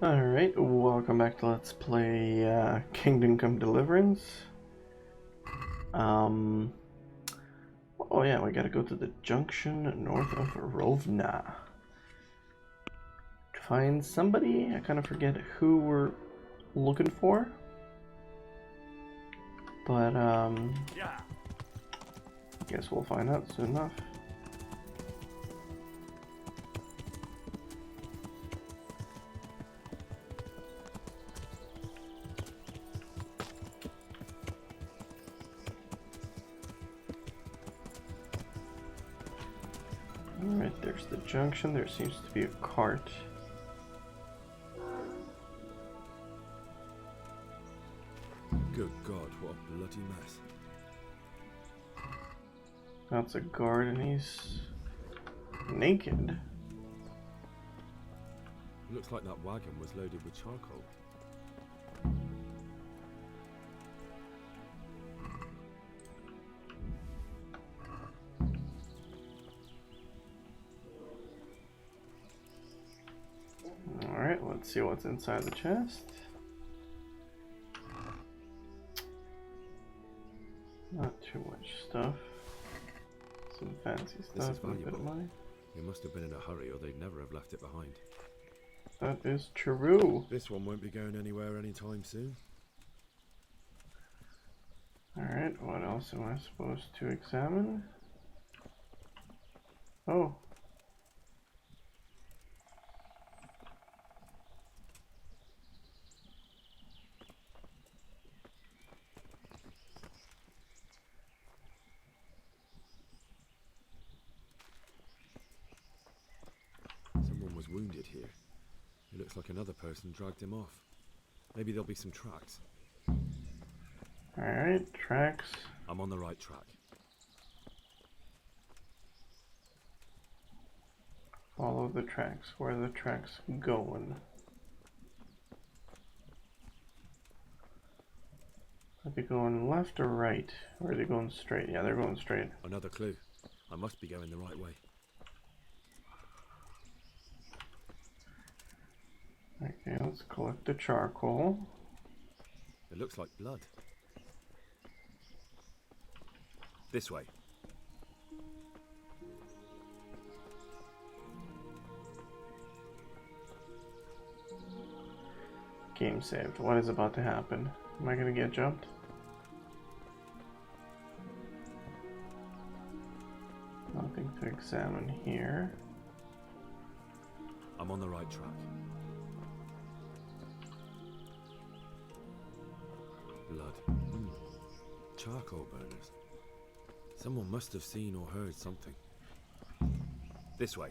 Alright, welcome back to Let's Play Come Deliverance. Oh yeah, we gotta go to the junction north of Rovna. To find somebody, I kind of forget who we're looking for. But, I guess we'll find out soon enough. Alright, there's the junction. There seems to be a cart. Good God, what a bloody mess. That's a guard and he's naked. Looks like that wagon was loaded with charcoal. Alright, let's see what's inside the chest. Not too much stuff. Some fancy stuff. This is and a bit of valuable. money. They must have been in a hurry or they'd never have left it behind. That is true. This one won't be going anywhere anytime soon. Alright, what else am I supposed to examine? Oh. Someone was wounded here. It looks like another person dragged him off. Maybe there'll be some tracks. Alright, tracks. I'm on the right track. Follow the tracks. Where are the tracks going? Are they going left or right? Or are they going straight? Yeah, they're going straight. Another clue. I must be going the right way. Okay, let's collect the charcoal. It looks like blood. This way. Game saved. What is about to happen? Am I gonna get jumped? Nothing to examine here. I'm on the right track. Blood. Charcoal burners. Someone must have seen or heard something. This way.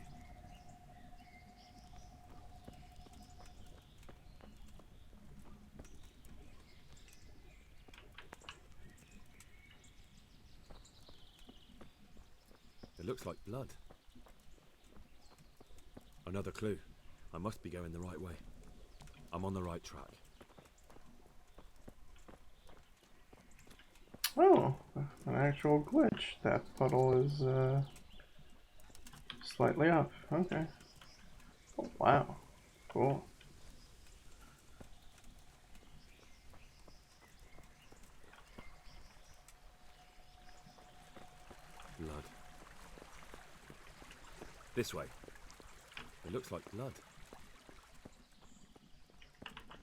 It looks like blood. Another clue. I must be going the right way. I'm on the right track. Oh, an actual glitch. That puddle is slightly up. Okay. Oh, wow. Cool. Blood. This way. It looks like blood.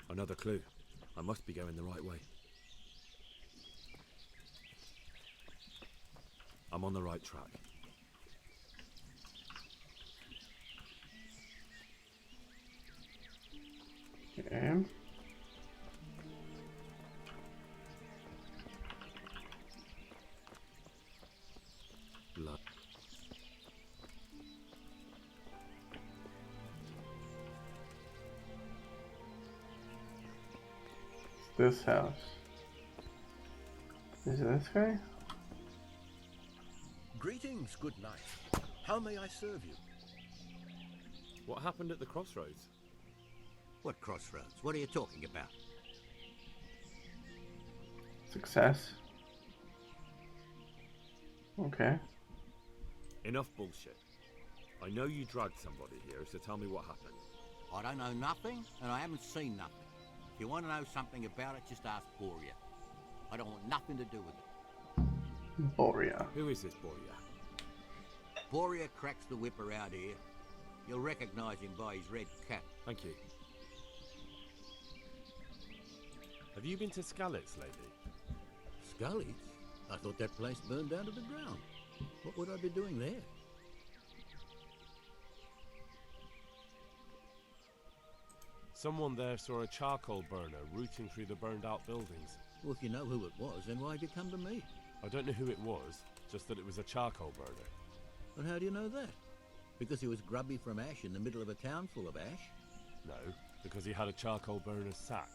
Another clue. I must be going the right way. I'm on the right track. Okay. Blood. This house. Is it this guy? Greetings, good knight. How may I serve you? What happened at the crossroads? What crossroads? What are you talking about? Success. Okay. Enough bullshit. I know you dragged somebody here, so tell me what happened. I don't know nothing, and I haven't seen nothing. If you want to know something about it, just ask Boria. I don't want nothing to do with it. Boria. Who is this Boria? Boria cracks the whip around here. You'll recognize him by his red cap. Thank you. Have you been to Skalitz lately? Scully's? I thought that place burned down to the ground. What would I be doing there? Someone there saw a charcoal burner rooting through the burned out buildings. Well, if you know who it was, then why'd you come to me? I don't know who it was, just that it was a charcoal burner. And how do you know that? Because he was grubby from ash in the middle of a town full of ash? No, because he had a charcoal burner's sack.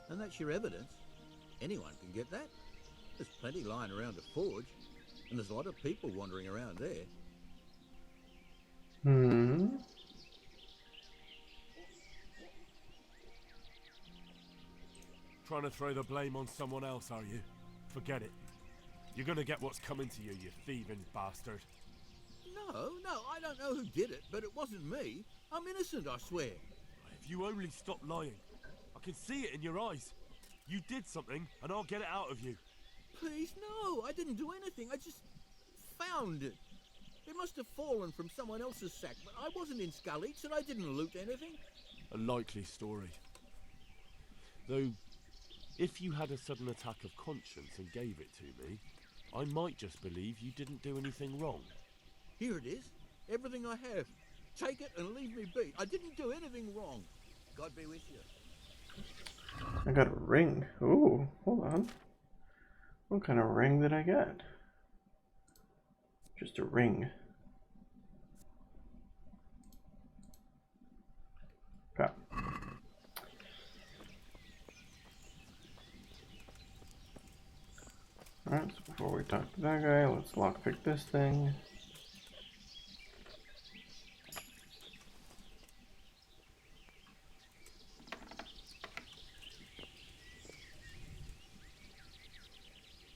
And that's your evidence. Anyone can get that. There's plenty lying around the forge, and there's a lot of people wandering around there. Hmm. Trying to throw the blame on someone else, are you? Forget it. You're gonna get what's coming to you, you thieving bastard. No, I don't know who did it, but it wasn't me. I'm innocent, I swear. If you only stop lying. I can see it in your eyes. You did something, and I'll get it out of you. Please, no, I didn't do anything. I just found it. It must have fallen from someone else's sack, but I wasn't in Skalitz and I didn't loot anything. A likely story. Though, if you had a sudden attack of conscience and gave it to me, I might just believe you didn't do anything wrong. Here it is. Everything I have. Take it and leave me be. I didn't do anything wrong. God be with you. I got a ring. Ooh, hold on. What kind of ring did I get? Just a ring. Okay. Alright, so before we talk to that guy, let's lockpick this thing.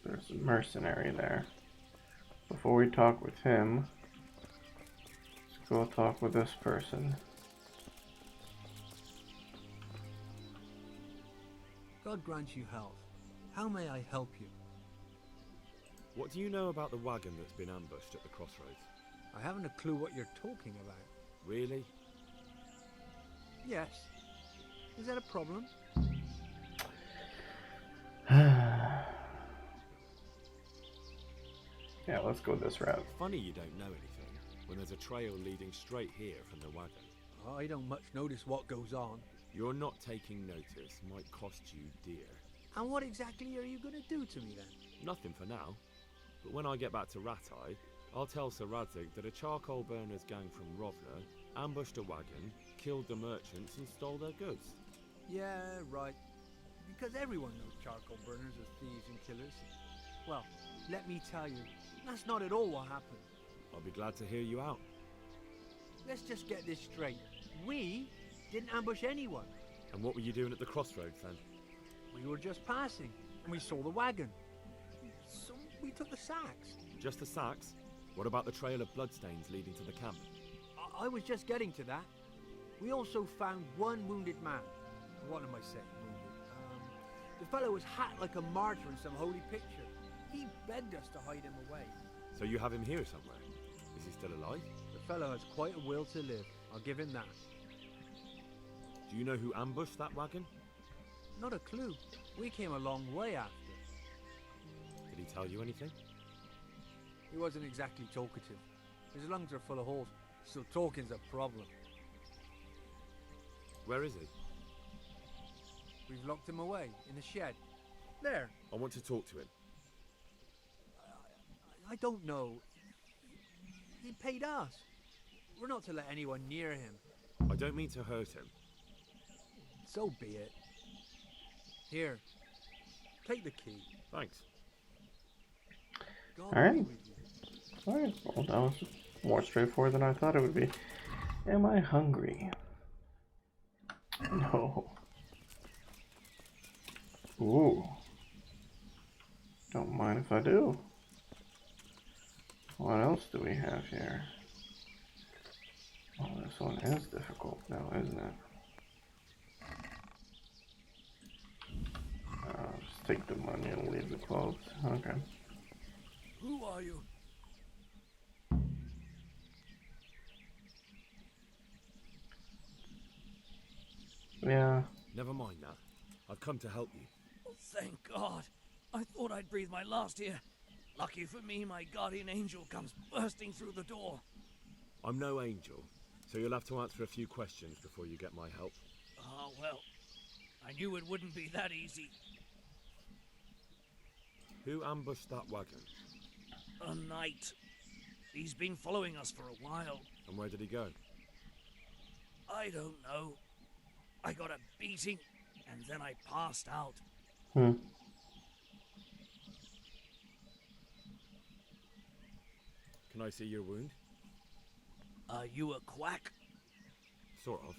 There's a mercenary there. Before we talk with him, let's go talk with this person. God grant you health. How may I help you? What do you know about the wagon that's been ambushed at the crossroads? I haven't a clue what you're talking about. Really? Yes. Is that a problem? Yeah, let's go this route. Funny you don't know anything, when there's a trail leading straight here from the wagon. I don't much notice what goes on. You're not taking notice might cost you dear. And what exactly are you going to do to me then? Nothing for now. But when I get back to Ratai, I'll tell Sir Radzig that a charcoal burners gang from Rovna ambushed a wagon, killed the merchants and stole their goods. Yeah, right. Because everyone knows charcoal burners are thieves and killers. Well, let me tell you, that's not at all what happened. I'll be glad to hear you out. Let's just get this straight. We didn't ambush anyone. And what were you doing at the crossroads then? We were just passing, and we saw the wagon. So we took the sacks. Just the sacks? What about the trail of bloodstains leading to the camp? I was just getting to that. We also found one wounded man. What am I saying, wounded? The fellow was hacked like a martyr in some holy picture. He begged us to hide him away. So you have him here somewhere? Is he still alive? The fellow has quite a will to live. I'll give him that. Do you know who ambushed that wagon? Not a clue. We came a long way after. Did he tell you anything? He wasn't exactly talkative. His lungs are full of holes, so talking's a problem. Where is he? We've locked him away in the shed. There. I want to talk to him. I don't know. He paid us. We're not to let anyone near him. I don't mean to hurt him. So be it. Here. Take the key. Thanks. God Alright. be with you. Alright, well that was more straightforward than I thought it would be. Am I hungry? No. Ooh. Don't mind if I do. What else do we have here? Oh, this one is difficult now, isn't it? Just take the money and leave the clothes. Okay. Who are you? Yeah. Never mind that. I've come to help you. Oh, thank God. I thought I'd breathe my last here. Lucky for me, my guardian angel comes bursting through the door. I'm no angel, so you'll have to answer a few questions before you get my help. Ah, well, I knew it wouldn't be that easy. Who ambushed that wagon? A knight. He's been following us for a while. And where did he go? I don't know. I got a beating, and then I passed out. Hmm. Can I see your wound? Are you a quack? Sort of.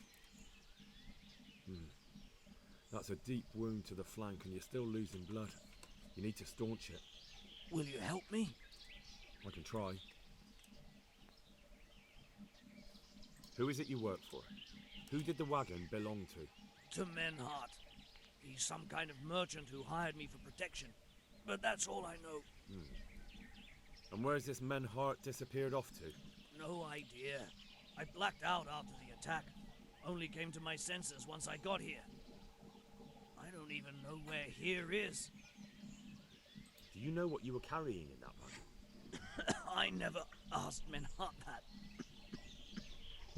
That's a deep wound to the flank and you're still losing blood. You need to staunch it. Will you help me? I can try. Who is it you work for? Who did the wagon belong to? To Menhart. He's some kind of merchant who hired me for protection. But that's all I know. And where's this Menhart disappeared off to? No idea. I blacked out after the attack. Only came to my senses once I got here. I don't even know where here is. Do you know what you were carrying in that wagon? I never asked Menhart that.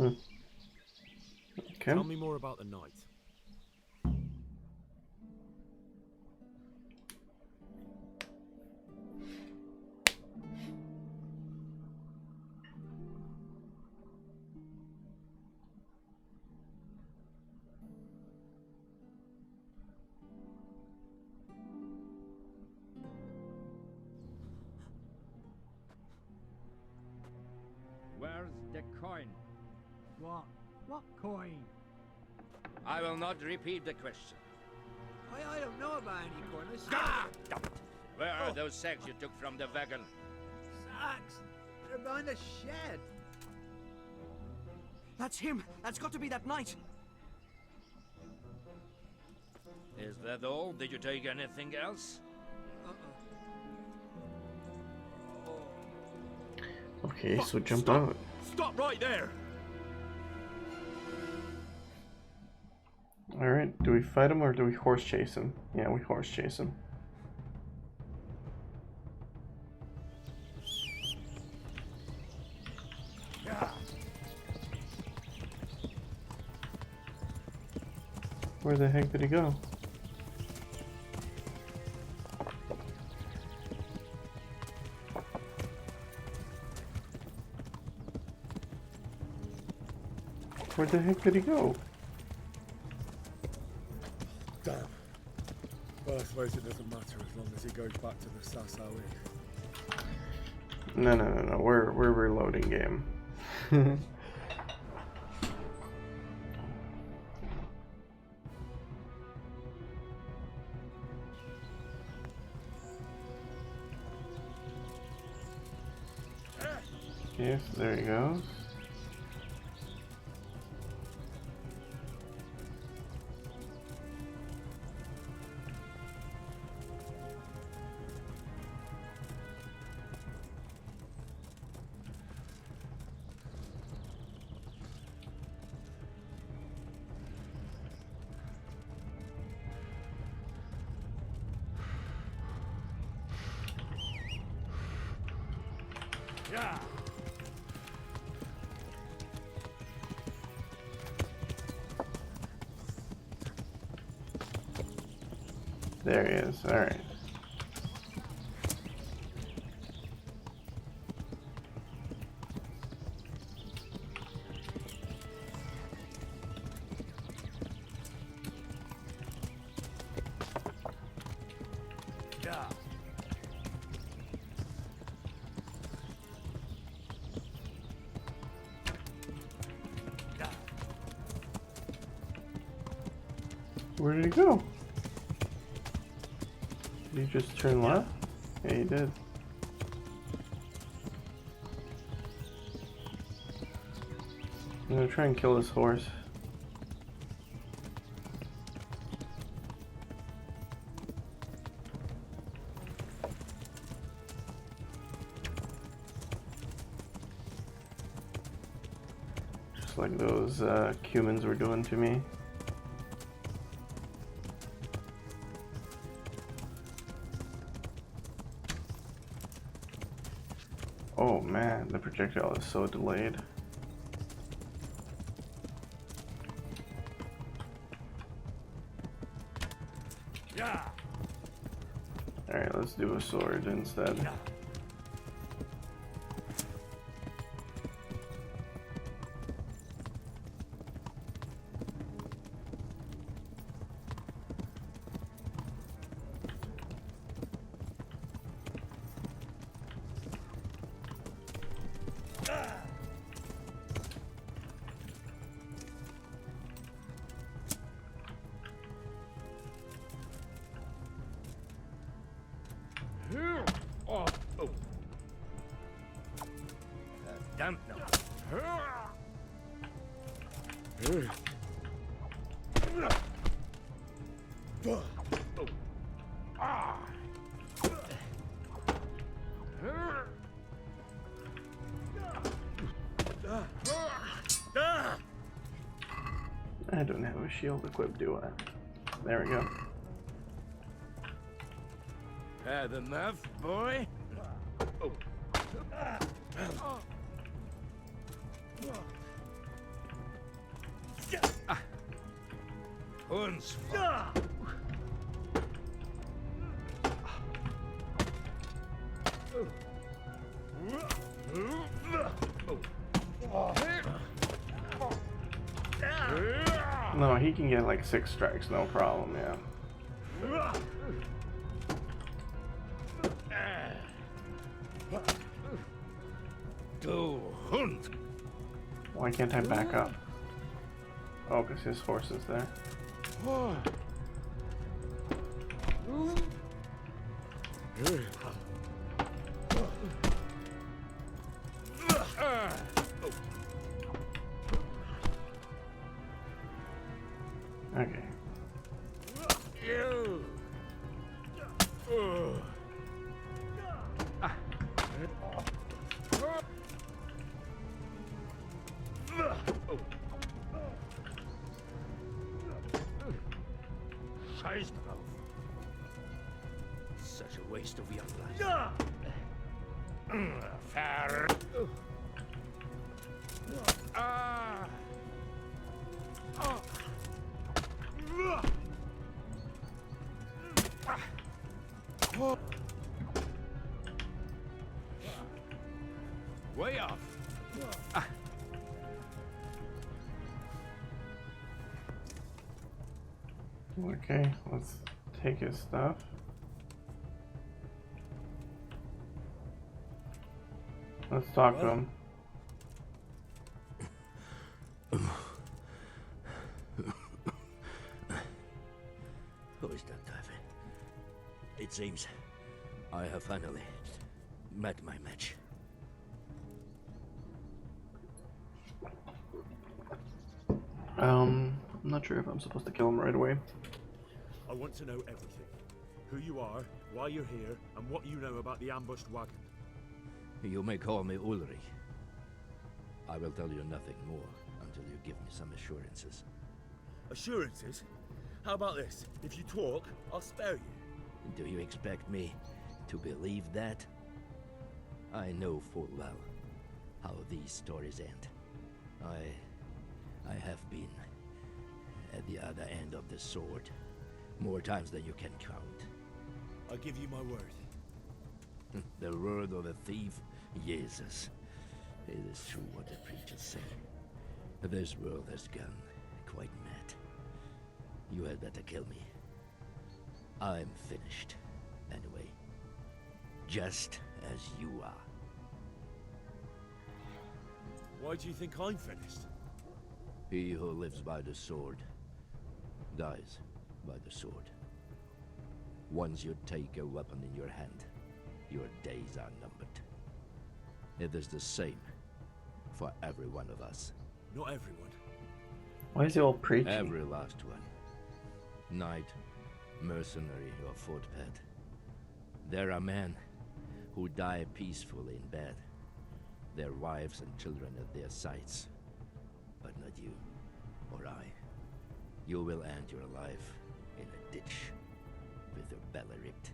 Okay. Tell me more about the night. Where's the coin? What? What coin? I will not repeat the question. I don't know about any coin. I Ah! Damn it. Where are Oh. those sacks you took from the wagon? Sacks. They're behind the shed. That's him! That's got to be that knight! Is that all? Did you take anything else? Okay, so jump Stop. out. Stop right there! Alright, do we fight him or do we horse chase him? Yeah, we horse chase him. Where the heck did he go? Where the heck did he go? Damn. Well, I suppose it doesn't matter as long as he goes back to the Sassawi. No. We're reloading game. Yes, there he goes. Yeah. There he is. Alright. Yeah. Where did he go? Did he just turn left? Yeah, he did. I'm gonna try and kill this horse. Just like those humans were doing to me. Oh man, the projectile is so delayed. Alright, let's do a sword instead. Damn no. I don't have a shield equipped, do I? There we go. Had enough, boy? Uns. No, he can get like 6 strikes, no problem, yeah. Go hunt. Why can't I back up? Oh, because his horse is there. Okay. Scheiß drauf. Such a waste of young life. Fair. Way off. Okay, let's take his stuff. Let's talk to him. Who is that, David? It seems I have finally met my match. I'm not sure if I'm supposed to kill him right away. I want to know everything. Who you are, why you're here, and what you know about the ambushed wagon. You may call me Ulrich. I will tell you nothing more until you give me some assurances. Assurances? How about this? If you talk, I'll spare you. Do you expect me to believe that? I know full well how these stories end. I have been at the other end of the sword more times than you can count. I give you my word. The word of a thief? Jesus. It is true what the preachers say. This world has gone quite mad. You had better kill me. I'm finished, anyway. Just as you are. Why do you think I'm finished? He who lives by the sword dies by the sword. Once you take a weapon in your hand, your days are numbered. It is the same for every one of us. Not everyone. Why is he all preachy? Every last one. Knight, mercenary, or footpad. There are men who die peacefully in bed, their wives and children at their sides. But not you, or I. You will end your life in a ditch, with your belly ripped.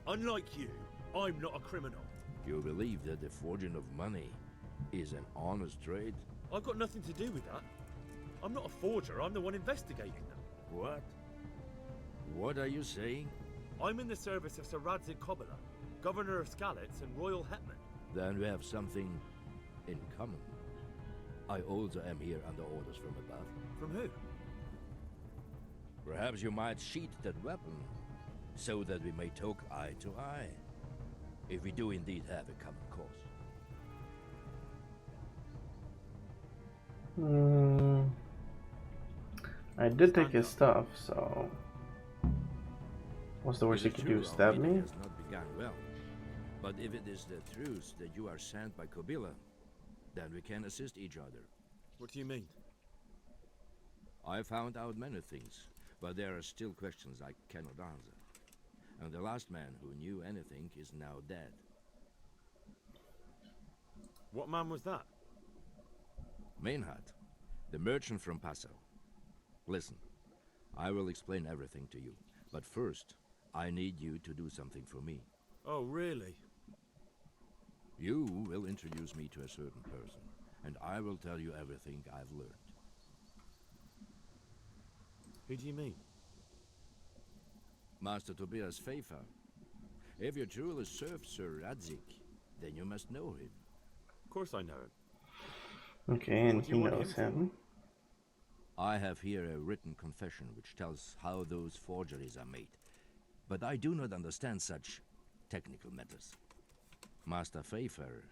Unlike you, I'm not a criminal. You believe that the forging of money is an honest trade? I've got nothing to do with that. I'm not a forger, I'm the one investigating them. What? What are you saying? I'm in the service of Sir Radzig Kobyla, Governor of Skalitz and Royal Hetman. Then we have something in common. I also am here under orders from above. From who? Perhaps you might sheath that weapon, so that we may talk eye to eye, if we do indeed have a common cause. I did take his stuff, so what's the worst It he is could true do? our Stab meeting me? has not begun well, but if it is the truth that you are sent by Kobyla, then we can assist each other. What do you mean? I found out many things, but there are still questions I cannot answer. And the last man who knew anything is now dead. What man was that? Mainhard, the merchant from Passau. Listen, I will explain everything to you, but first, I need you to do something for me. Oh, really? You will introduce me to a certain person, and I will tell you everything I've learned. Who do you mean? Master Tobias Pfeiffer. If you truly serve Sir Radzig, then you must know him. Of course I know him. Okay, and What do he you want knows him for? him. I have here a written confession which tells how those forgeries are made, but I do not understand such technical matters. Master Pfeiffer,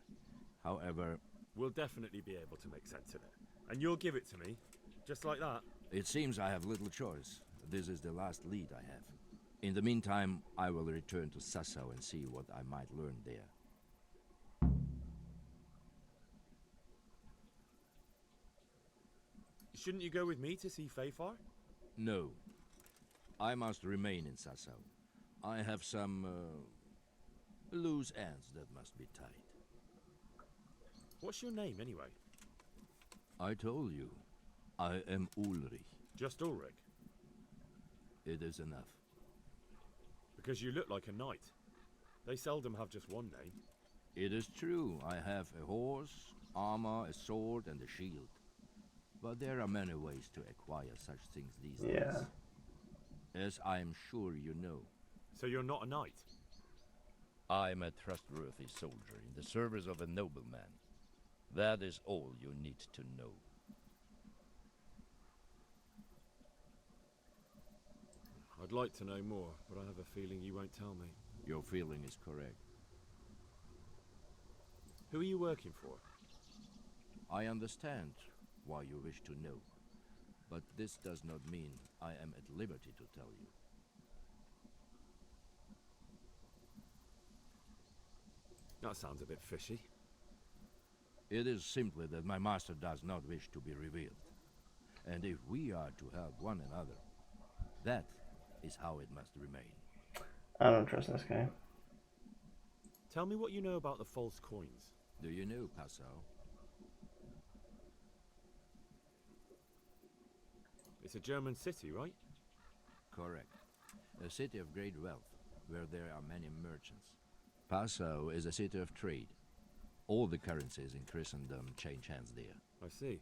however... We'll definitely be able to make sense of it. And you'll give it to me, just like that. It seems I have little choice. This is the last lead I have. In the meantime, I will return to Sassau and see what I might learn there. Shouldn't you go with me to see Pfeiffer? No. I must remain in Sassau. I have some, loose ends that must be tied. What's your name, anyway? I told you. I am Ulrich. Just Ulrich? It is enough. Because you look like a knight. They seldom have just one name. It is true. I have a horse, armor, a sword, and a shield. But there are many ways to acquire such things these days. As I am sure you know. So you're not a knight? I am a trustworthy soldier in the service of a nobleman. That is all you need to know. I'd like to know more, but I have a feeling you won't tell me. Your feeling is correct. Who are you working for? I understand why you wish to know, but this does not mean I am at liberty to tell you. That sounds a bit fishy. It is simply that my master does not wish to be revealed. And if we are to help one another, that is how it must remain. I don't trust this guy. Tell me what you know about the false coins. Do you know Passau? It's a German city, right? Correct. A city of great wealth, where there are many merchants. Passau is a city of trade. All the currencies in Christendom change hands there. I see.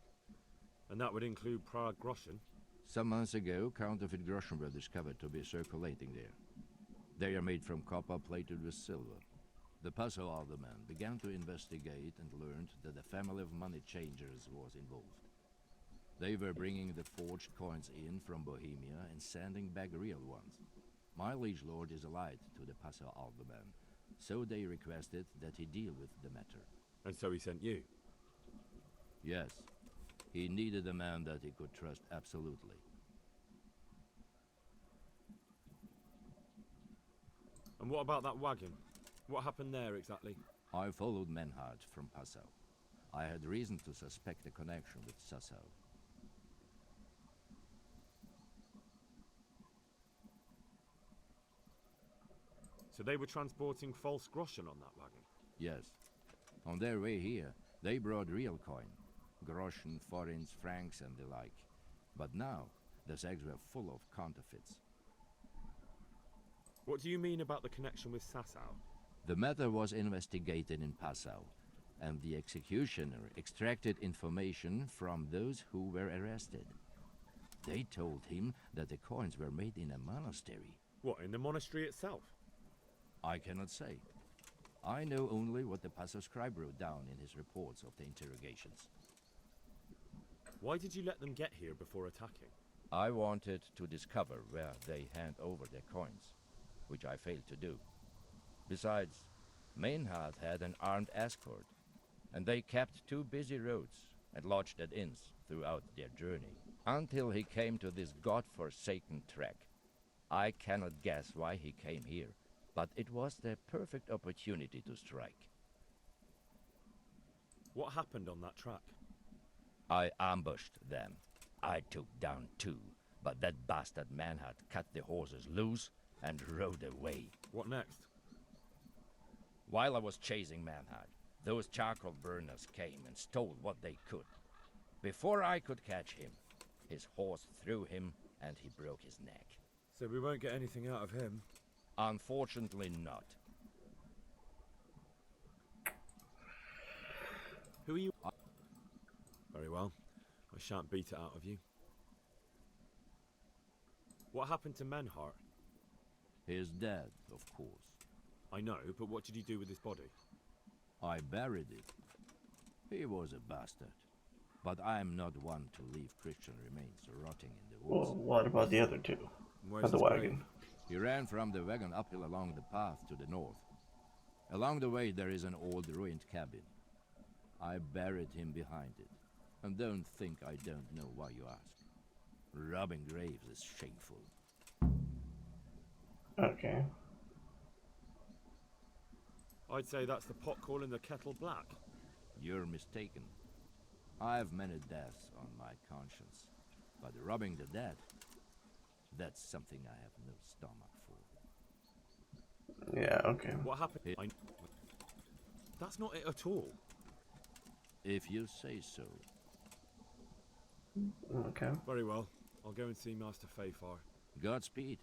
And that would include Prague groschen? Some months ago, counterfeit groschen were discovered to be circulating there. They are made from copper plated with silver. The Passau alderman began to investigate and learned that a family of money changers was involved. They were bringing the forged coins in from Bohemia and sending back real ones. My liege lord is allied to the Passau alderman, so they requested that he deal with the matter. And so he sent you? Yes. He needed a man that he could trust absolutely. And what about that wagon? What happened there exactly? I followed Mainhard from Passau. I had reason to suspect a connection with Sasau. So they were transporting false groschen on that wagon? Yes. On their way here, they brought real coin. Groschen, forints, francs, and the like. But now, the sacks were full of counterfeits. What do you mean about the connection with Sasau? The matter was investigated in Passau, and the executioner extracted information from those who were arrested. They told him that the coins were made in a monastery. What, in the monastery itself? I cannot say. I know only what the Passau scribe wrote down in his reports of the interrogations. Why did you let them get here before attacking? I wanted to discover where they hand over their coins, which I failed to do. Besides, Maynard had an armed escort, and they kept two busy roads and lodged at inns throughout their journey, until he came to this god-forsaken track. I cannot guess why he came here, but it was the perfect opportunity to strike. What happened on that track? I ambushed them. I took down two, but that bastard Maynard cut the horses loose and rode away. What next? While I was chasing Maynard, those charcoal burners came and stole what they could. Before I could catch him, his horse threw him and he broke his neck. So we won't get anything out of him? Unfortunately not. Who are you? Very well. I shan't beat it out of you. What happened to Menhart? He is dead, of course. I know, but what did you do with his body? I buried it. He was a bastard. But I am not one to leave Christian remains rotting in the woods. Well, what about the other two? Where's Of the his wagon. grave? He ran from the wagon uphill along the path to the north. Along the way there is an old ruined cabin. I buried him behind it. And don't think I don't know why you ask. Robbing graves is shameful. Okay. I'd say that's the pot calling the kettle black. You're mistaken. I have many deaths on my conscience. But robbing the dead, that's something I have no stomach for. Yeah, okay. What happened? That's not it at all. If you say so. Okay. Very well. I'll go and see Master Fayfar. Godspeed.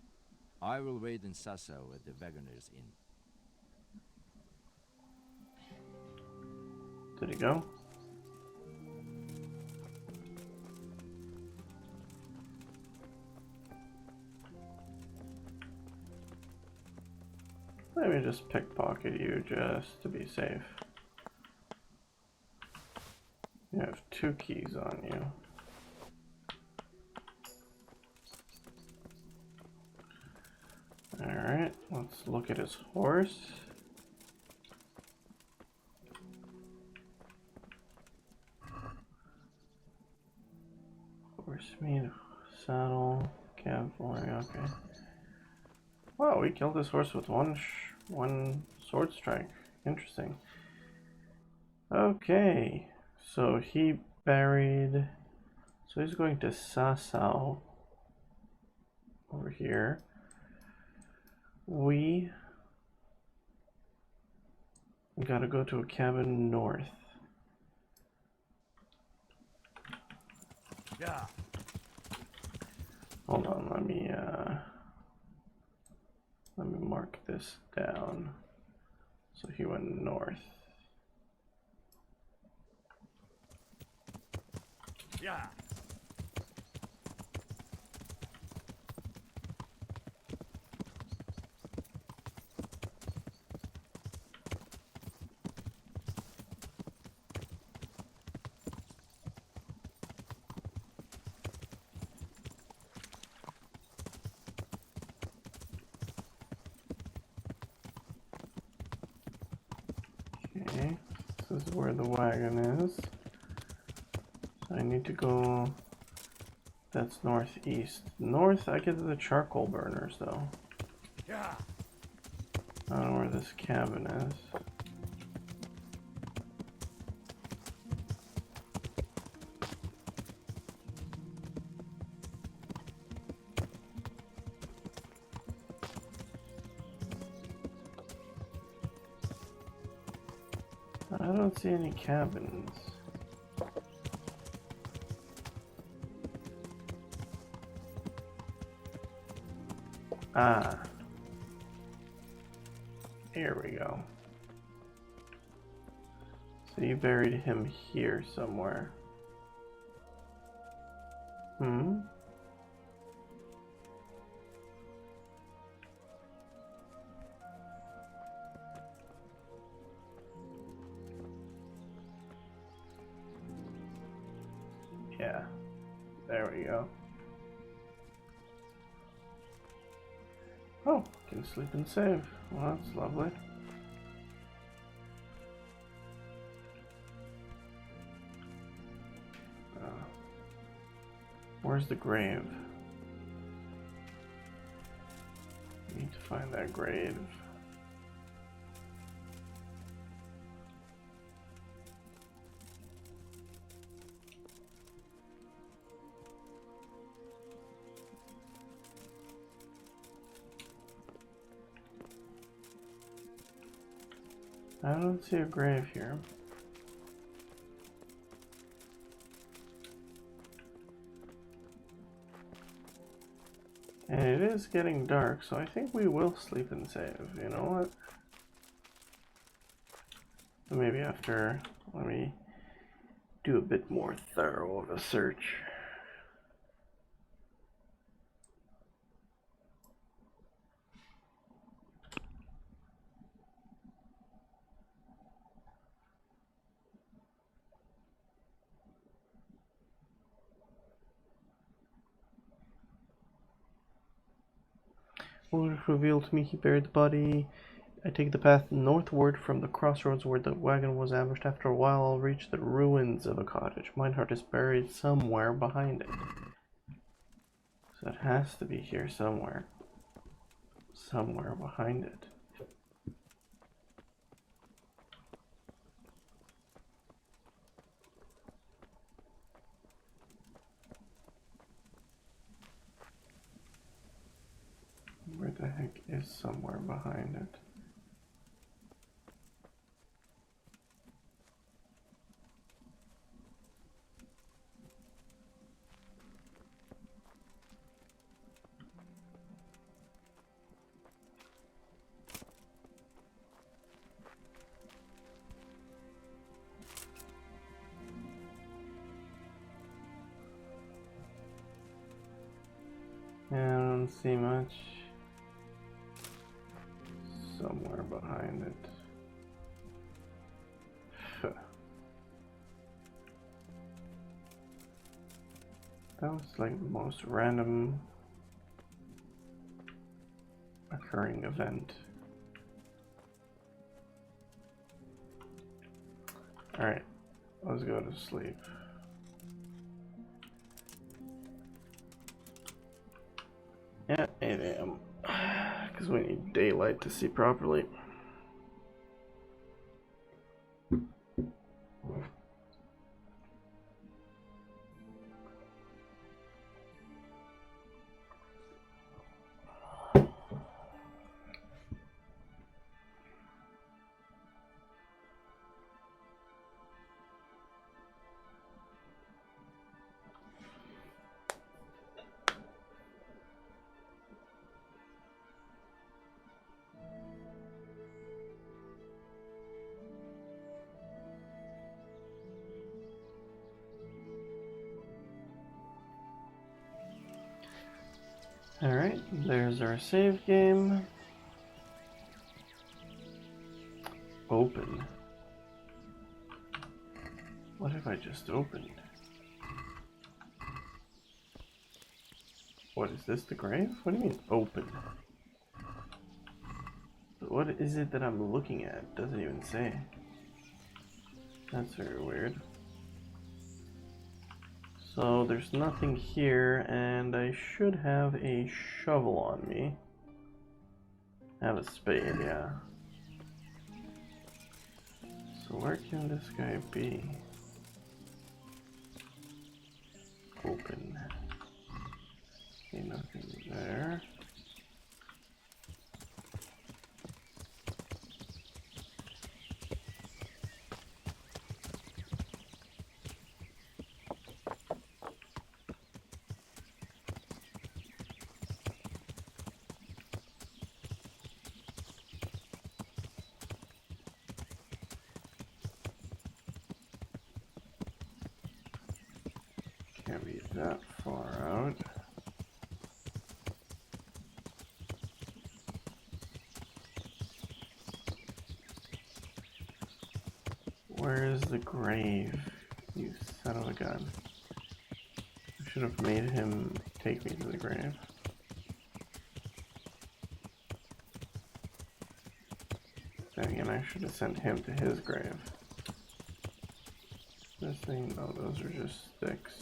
I will wait in Sasau at the Wagoner's Inn. Did he go? Let me just pickpocket you just to be safe. You have 2 keys on you. Alright, let's look at his horse. Horse meat, saddle, cavalry, okay. Wow, we killed this horse with one sword strike. Interesting. Okay, so he buried... So he's going to Sasau over here. We gotta go to a cabin north. Yeah. Hold on, let me mark this down. So he went north. Yeah. Okay, this is where the wagon is. So I need to go, that's northeast. North, I get to the charcoal burners though. Yeah. I don't know where this cabin is. I don't see any cabins. Ah. Here we go. So you buried him here somewhere. Hmm? Yeah. There we go. Oh, can sleep and save. Well, that's lovely. Where's the grave? Need to find that grave. I don't see a grave here. And it is getting dark, so I think we will sleep and save. You know what? Maybe after, let me do a bit more thorough of a search. Ulrich revealed to me he buried the body. I take the path northward from the crossroads where the wagon was ambushed. After a while, I'll reach the ruins of a cottage. Meinhardt is buried somewhere behind it. So it has to be here somewhere. Somewhere behind it. Where the heck is somewhere behind it? Yeah, I don't see much. Somewhere behind it. That was like the most random occurring event. Alright, let's go to sleep. Yeah, 8 AM. Because we need daylight to see properly. Alright, there's our save game. Open. What have I just opened? What is this, the grave? What do you mean open? What is it that I'm looking at? Doesn't even say. That's very weird. So there's nothing here, and I should have a shovel on me. I have a spade, yeah. So where can this guy be? Open. Okay, nothing there. that far out. Where is the grave, you son of a gun? I should have made him take me to the grave. Then again, I should have sent him to his grave. This thing, no, those are just sticks.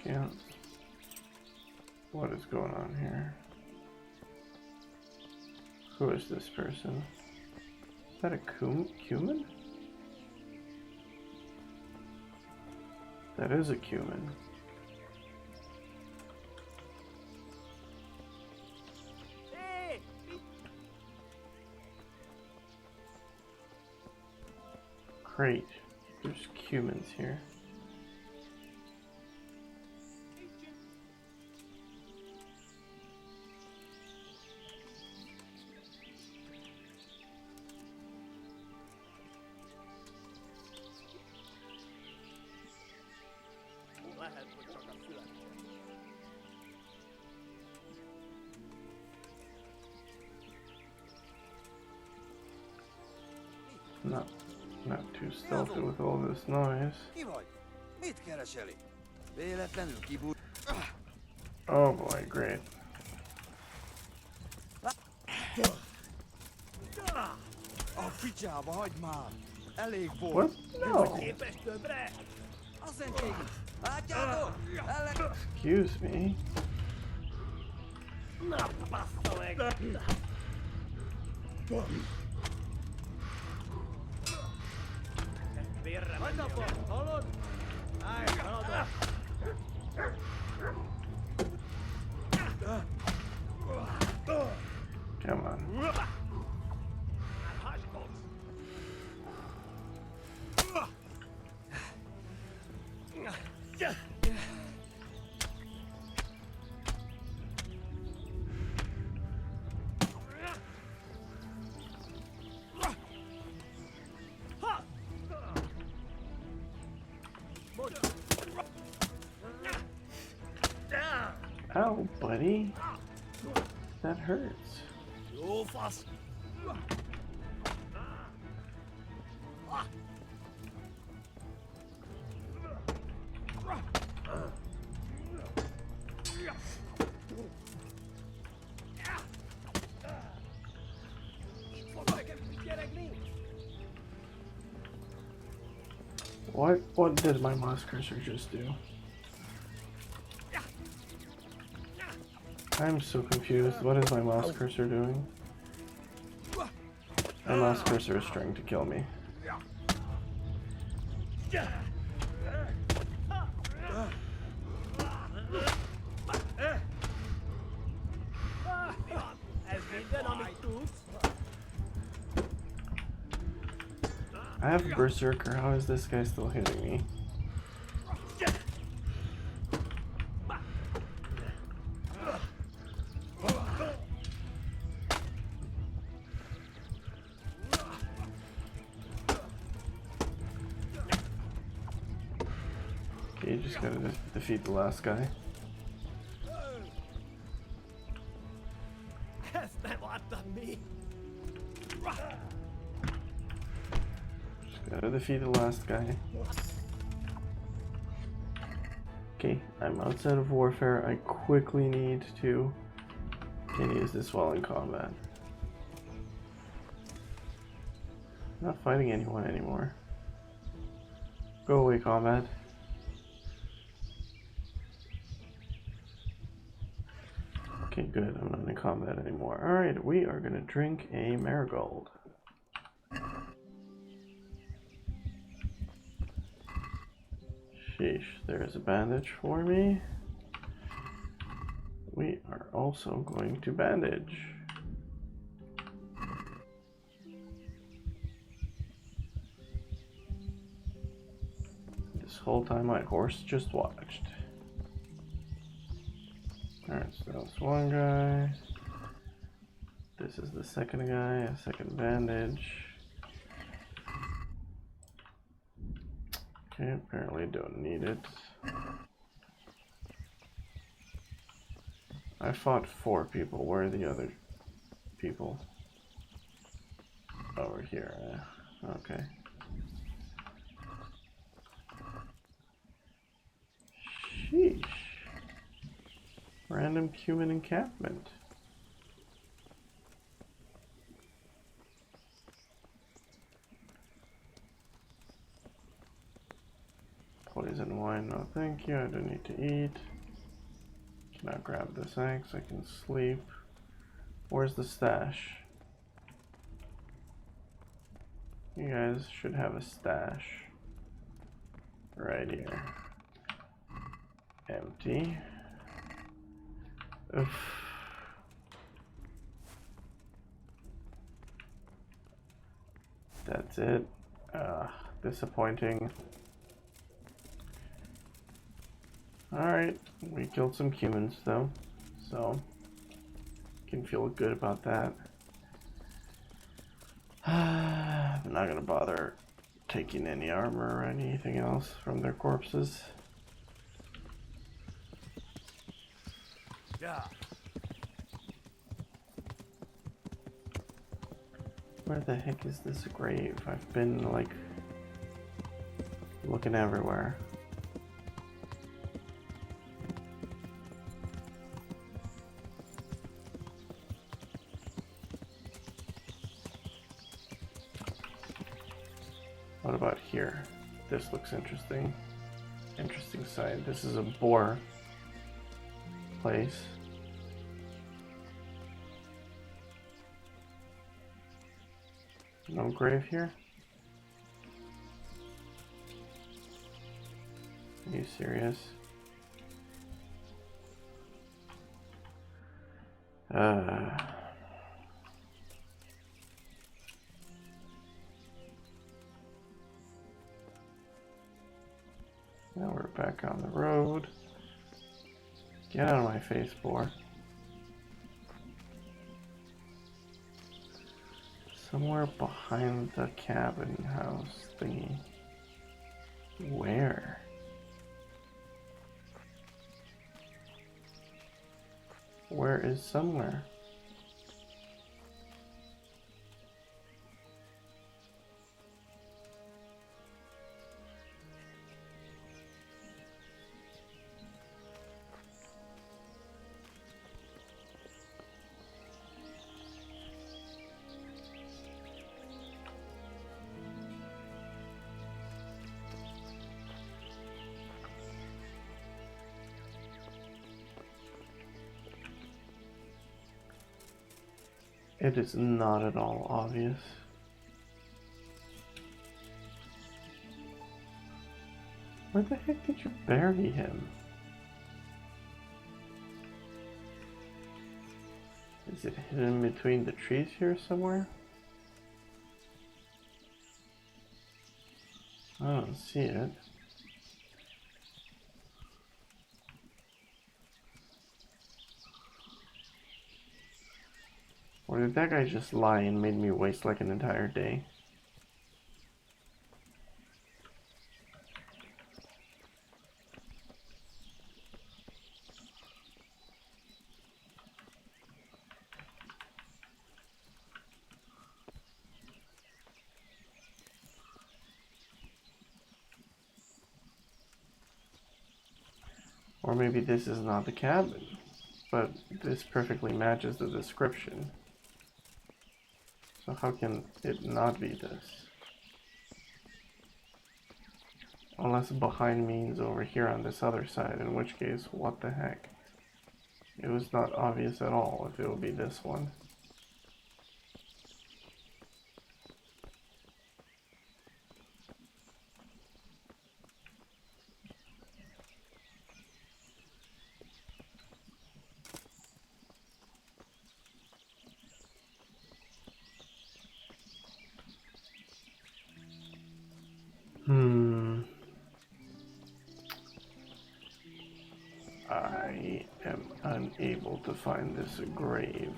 Can't. What is going on here? Who is this person? Is that a cumin? That is a cumin. Hey! Great. There's cumins here. Not too stealthy with all this noise. Ki vagy? Mit keresel itt? Véletlenül kibújt. Oh boy, great. A picsába hagyd már! Elég What? volt! No. Képes többre? A szentségünk! Látjátok? Excuse me. Na, bassza meg! Félre vagy napon, hallod? Állj, haladok! Come on. Ow, buddy. That hurts. Jó fasz! What did my mouse cursor just do? I'm so confused. What is my mouse cursor doing? My mouse cursor is trying to kill me. I have a berserker. How is this guy still hitting me? Okay, you just gotta defeat the last guy. Ezt nem adtad mi! Just gotta defeat the last guy. Okay, I'm outside of warfare. I quickly need to use this while in combat. I'm not fighting anyone anymore. Go away, combat. Okay, good. I'm not in combat anymore. Alright, we are gonna drink a marigold. Sheesh, there's a bandage for me. We are also going to bandage. This whole time my horse just watched. That's one guy. This is the second guy, a second bandage. Okay, apparently don't need it. I fought 4 people. Where are the other people? Over here. Okay. Sheesh. Random human encampment. Poison wine, no thank you. I don't need to eat. Can I grab this axe? I can sleep. Where's the stash? You guys should have a stash. Right here. Empty. Oof. That's it. Disappointing. Alright, we killed some humans though, so can feel good about that. I'm not gonna bother taking any armor or anything else from their corpses. Yeah. Where the heck is this grave? I've been like looking everywhere. What about here? This looks interesting. Interesting site. This is a boar place. No grave here? Are you serious? Now we're back on the road. Get out of my face, boar. Somewhere behind the cabin house thingy. Where? Where is somewhere? It is not at all obvious. Where the heck did you bury him? Is it hidden between the trees here somewhere? I don't see it. Or did that guy just lie and made me waste like an entire day? Or maybe this is not the cabin, but this perfectly matches the description. So how can it not be this? Unless behind means over here on this other side, in which case, what the heck? It was not obvious at all if it would be this one. I am able to find this grave.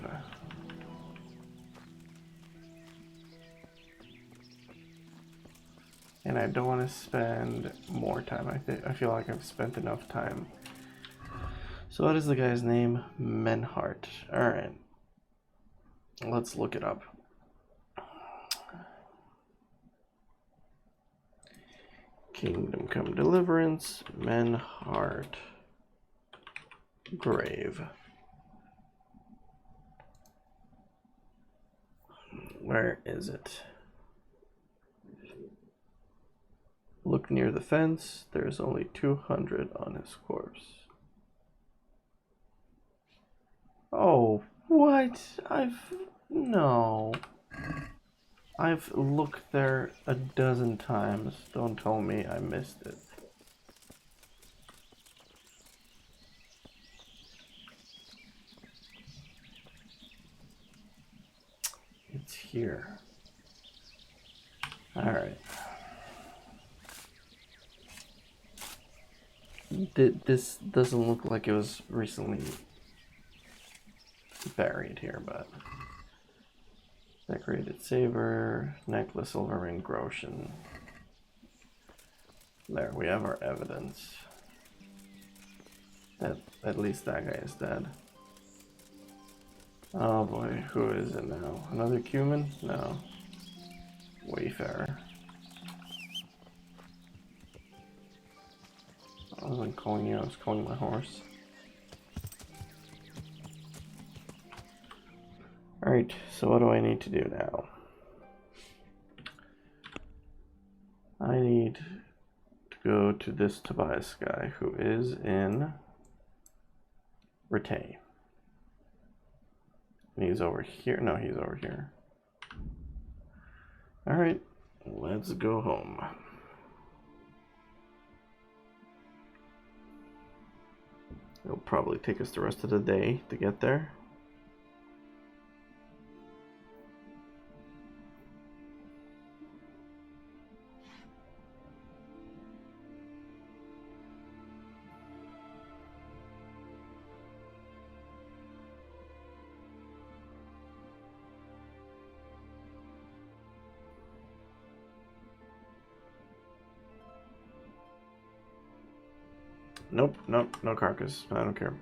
And I don't want to spend more time. I feel like I've spent enough time. So what is the guy's name? Menhart. Alright. Let's look it up. Kingdom Come Deliverance, Menhart grave. Where is it? Look near the fence. There's only 200 on his corpse. Oh, what? No. I've looked there a dozen times. Don't tell me I missed it. It's here. Alright. This doesn't look like it was recently buried here, but... Decorated saber, necklace, silver ring, groschen. There, we have our evidence. That at least that guy is dead. Oh boy, who is it now? Another Cuman? No. Wayfarer. I wasn't calling you, I was calling my horse. Alright, so what do I need to do now? I need to go to this Tobias guy who is in Ratay. And he's over here. No, he's over here. Alright, let's go home. It'll probably take us the rest of the day to get there. Nope, nope, no carcass. I don't care.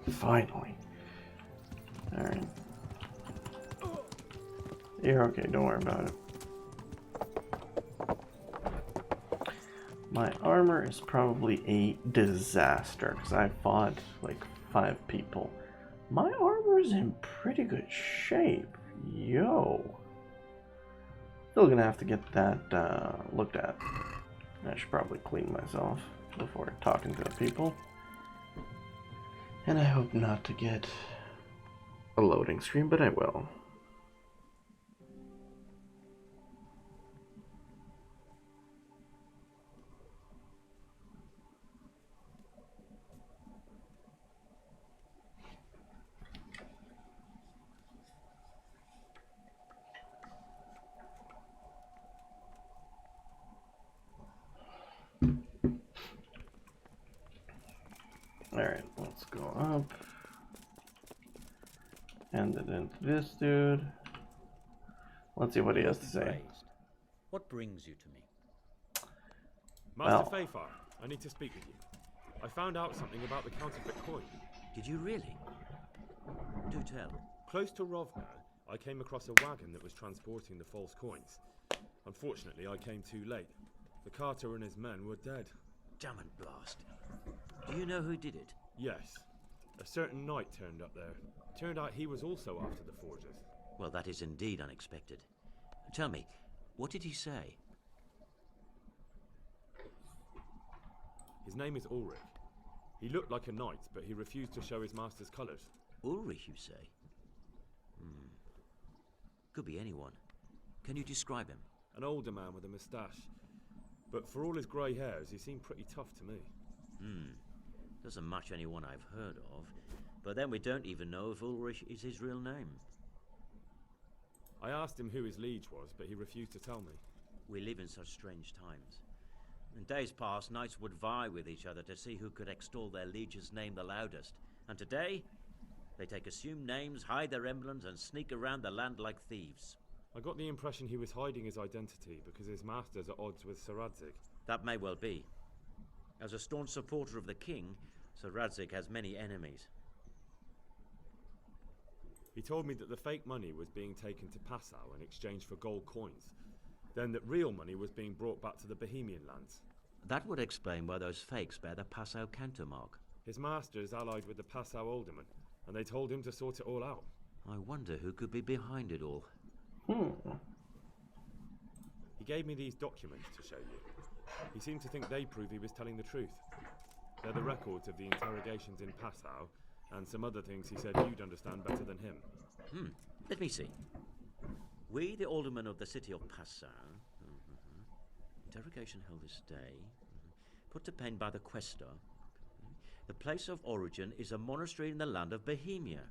Finally. Alright. You're okay, don't worry about it. My armor is probably a disaster because I fought like 5 people. My armor is in pretty good shape. Yo. Still gonna have to get that looked at. I should probably clean myself before talking to the people. And I hope not to get a loading screen, but I will. Alright, let's Let's go up. Hand it into this dude. Let's see what he has to say. Praised. What brings you to me? Master Well. Fafar, I need to speak with you. I found out something about the counterfeit coin. Did you really? Do tell. Close to Rovno, I came across a wagon that was transporting the false coins. Unfortunately, I came too late. The carter and his men were dead. Damn and blast. Do you know who did it? Yes. A certain knight turned up there. Turned out he was also after the forgers. Well, that is indeed unexpected. Tell me, what did he say? His name is Ulrich. He looked like a knight, but he refused to show his master's colours. Ulrich, you say? Could be anyone. Can you describe him? An older man with a moustache. But for all his grey hairs, he seemed pretty tough to me. Doesn't match anyone I've heard of. But then we don't even know if Ulrich is his real name. I asked him who his liege was, but he refused to tell me. We live in such strange times. In days past, knights would vie with each other to see who could extol their liege's name the loudest. And today, they take assumed names, hide their emblems, and sneak around the land like thieves. I got the impression he was hiding his identity because his master's at odds with Sir Radzig. That may well be. As a staunch supporter of the king, Sir Radzig has many enemies. He told me that the fake money was being taken to Passau in exchange for gold coins. Then that real money was being brought back to the Bohemian lands. That would explain why those fakes bear the Passau countermark. His master is allied with the Passau alderman, and they told him to sort it all out. I wonder who could be behind it all. He gave me these documents to show you. He seemed to think they prove he was telling the truth. They're the records of the interrogations in Passau, and some other things he said you'd understand better than him. Let me see. We, the aldermen of the city of Passau, interrogation held this day, put to pen by the questor. The place of origin is a monastery in the land of Bohemia.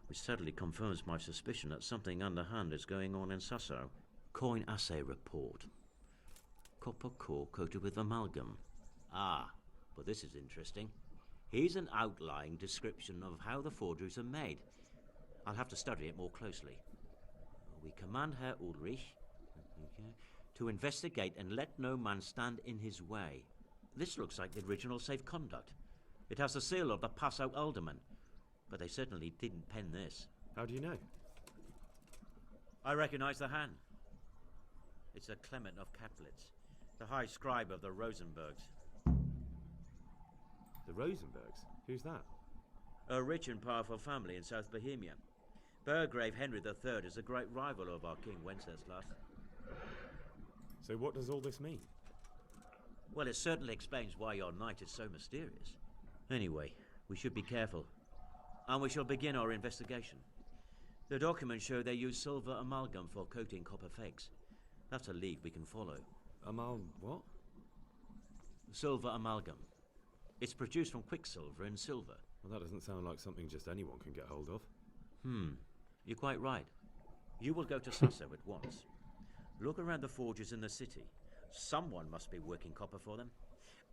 Which certainly confirms my suspicion that something underhand is going on in Sasso. Coin assay report. Copper core coated with amalgam. But this is interesting. Here's an outline description of how the forgeries are made. I'll have to study it more closely. We command Herr Ulrich to investigate and let no man stand in his way. This looks like the original safe conduct. It has the seal of the Passau alderman, but they certainly didn't pen this. How do you know? I recognize the hand. It's a Clement of Catlitz, the high scribe of the Rosenbergs. The Rosenbergs? Who's that? A rich and powerful family in South Bohemia. Burgrave Henry III is a great rival of our King Wenceslas. So what does all this mean? Well, it certainly explains why your knight is so mysterious. Anyway, we should be careful. And we shall begin our investigation. The documents show they use silver amalgam for coating copper fakes. That's a lead we can follow. What? Silver amalgam. It's produced from quicksilver and silver. Well, that doesn't sound like something just anyone can get hold of. You're quite right. You will go to Sasso at once. Look around the forges in the city. Someone must be working copper for them.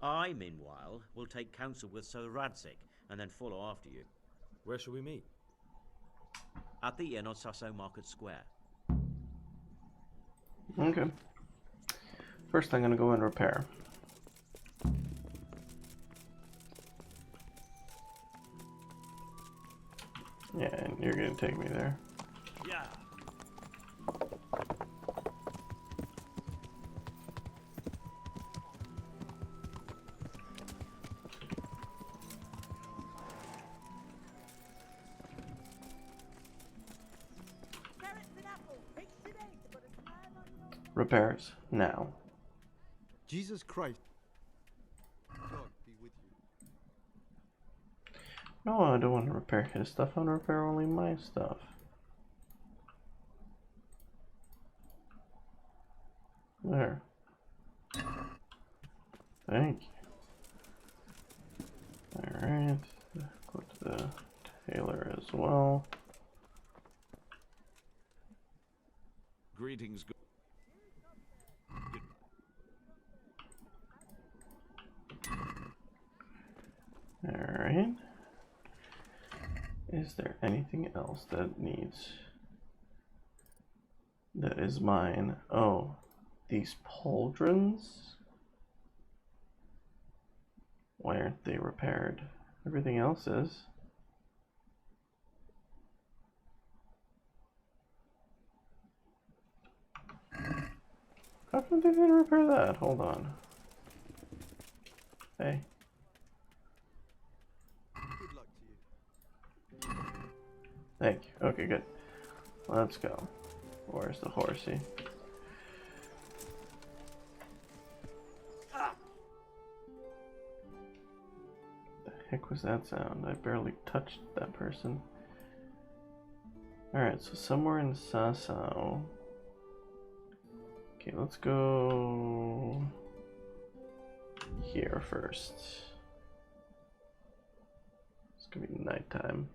I, meanwhile, will take counsel with Sir Radzig and then follow after you. Where shall we meet? At the inn on Sasso Market Square. Okay. First I'm gonna go and repair. Yeah, and you're gonna take me there. Yeah. Repairs now. Jesus Christ. God be with you. No, I don't want to repair his stuff. I want to repair only my stuff. There. Thank you. Alright. Go to the tailor as well. Greetings. Alright. there anything else that needs... that is mine? Oh, these pauldrons? Why aren't they repaired? Everything else is. How come they didn't repair that? Hold on. Hey. Good luck to you. Thank you. Okay, good. Let's go. Where's the horsey? The heck was that sound? I barely touched that person. Alright, so somewhere in Sasau. Okay, let's go here first. It's gonna be nighttime.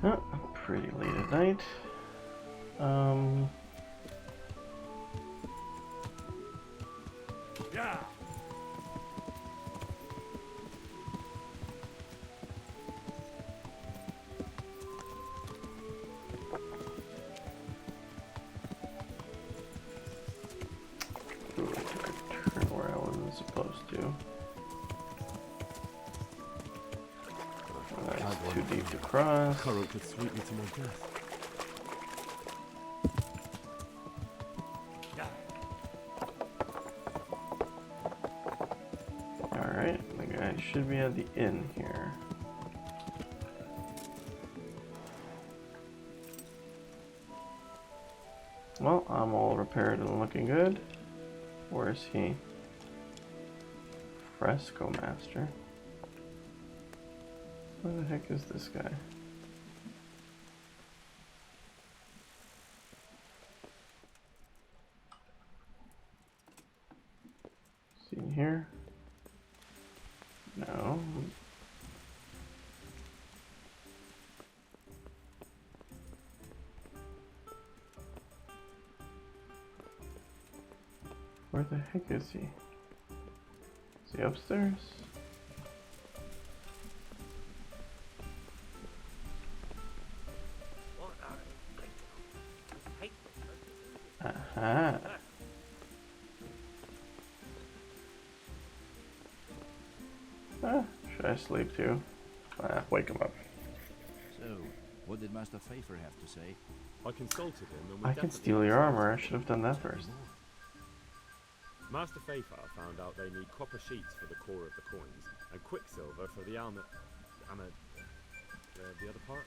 Oh, pretty late at night. Yeah. Ooh, I took a turn where I wasn't supposed to. That's too deep to cross. Current could sweep me to my death. Alright, the guy should be at the inn here. Well, I'm all repaired and looking good. Where's he? Fresco Master. Where the heck is this guy? See in here? No. Where the heck is he? Is he upstairs? Aha. Should I sleep too? Wake him up. So, what did Master Pfeiffer have to say? I consulted him and we I can definitely steal your decided armor. I to should have done that first. Master Pfeiffer found out they need copper sheets for the core of the coins and quicksilver for the the other part.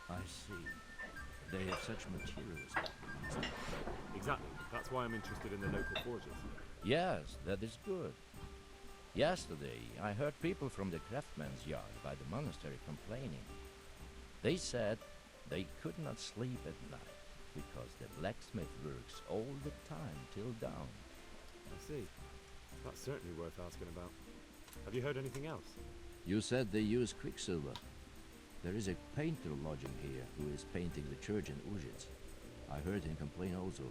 I see. They have such materials. Exactly. That's why I'm interested in the local forges. Yes, that is good. Yesterday, I heard people from the craftsman's yard by the monastery complaining. They said they could not sleep at night because the blacksmith works all the time till dawn. I see. That's certainly worth asking about. Have you heard anything else? You said they use quicksilver. There is a painter lodging here who is painting the church in Ujits. I heard him complain also.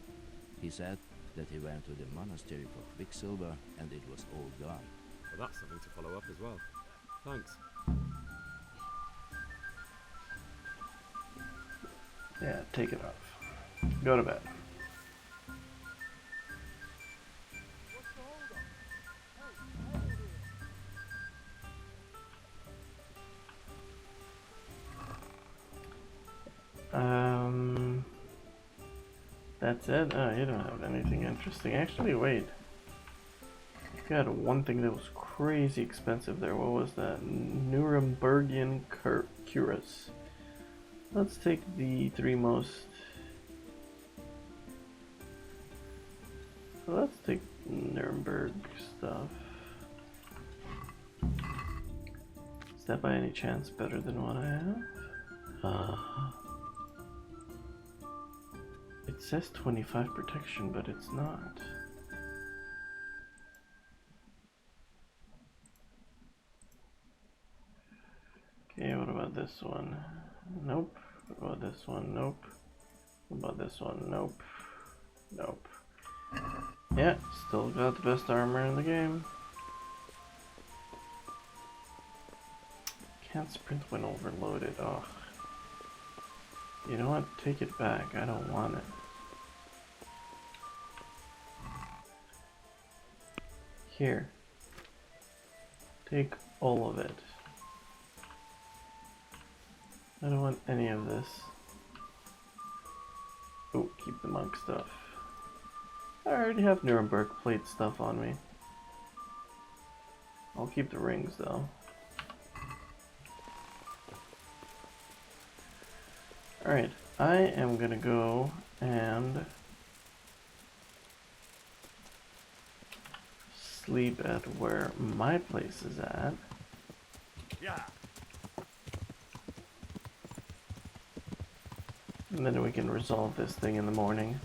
He said that he went to the monastery for quicksilver and it was all gone. Well, that's something to follow up as well. Thanks. Yeah, take it off. Go to bed. That's it? Oh, you don't have anything interesting. Actually, wait. You got one thing that was crazy expensive there. What was that? Nurembergian cuirass. Let's take the three most... Let's take Nuremberg stuff. Is that by any chance better than what I have? It says 25 protection, but it's not. Okay, what about this one? Nope. What about this one? Nope. What about this one? Nope. Nope. Yeah, still got the best armor in the game. Can't sprint when overloaded. Oh. You know what? Take it back. I don't want it. Here. Take all of it. I don't want any of this. Oh, keep the monk stuff. I already have Nuremberg plate stuff on me. I'll keep the rings though. Alright, I am gonna go and sleep at where my place is at. Yeah. And then we can resolve this thing in the morning.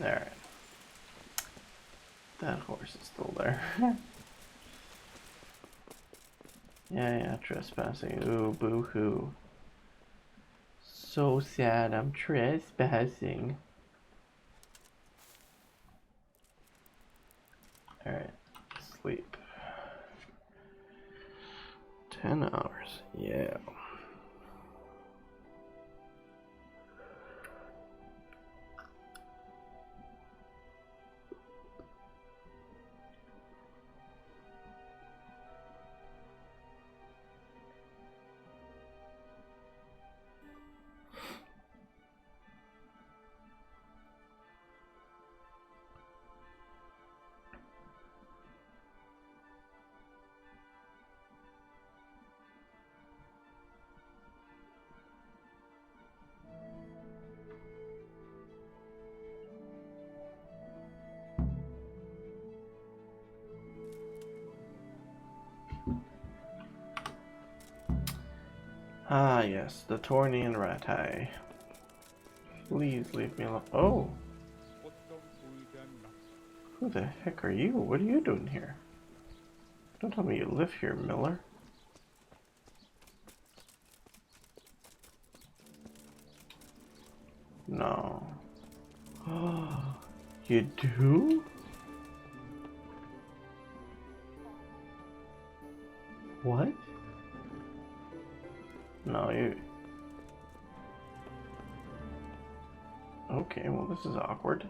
Alright. That horse is still there. Yeah, trespassing. Ooh, boo-hoo. So sad, I'm trespassing. Alright, sleep. 10 hours, yeah. Ah, yes, the Tornian rat eye. Please leave me alone. Oh! Who the heck are you? What are you doing here? Don't tell me you live here, Miller. No. Oh, you do? What? No, you... Okay, well this is awkward.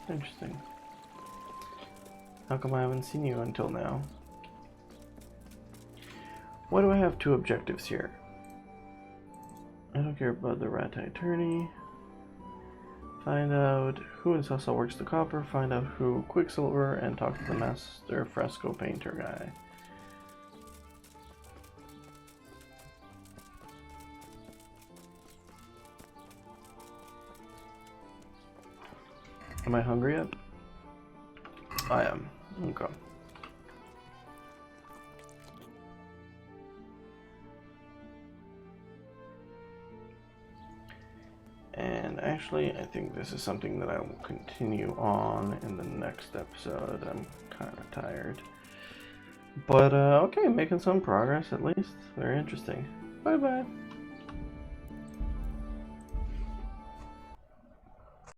Interesting. How come I haven't seen you until now? Why do I have two objectives here? I don't care about the rat attorney. Find out who in Sassel works the copper, find out who Quicksilver, and talk to the master fresco painter guy. Am I hungry yet? I am. Okay. And actually, I think this is something that I will continue on in the next episode. I'm kind of tired. But, okay, making some progress at least. Very interesting. Bye-bye.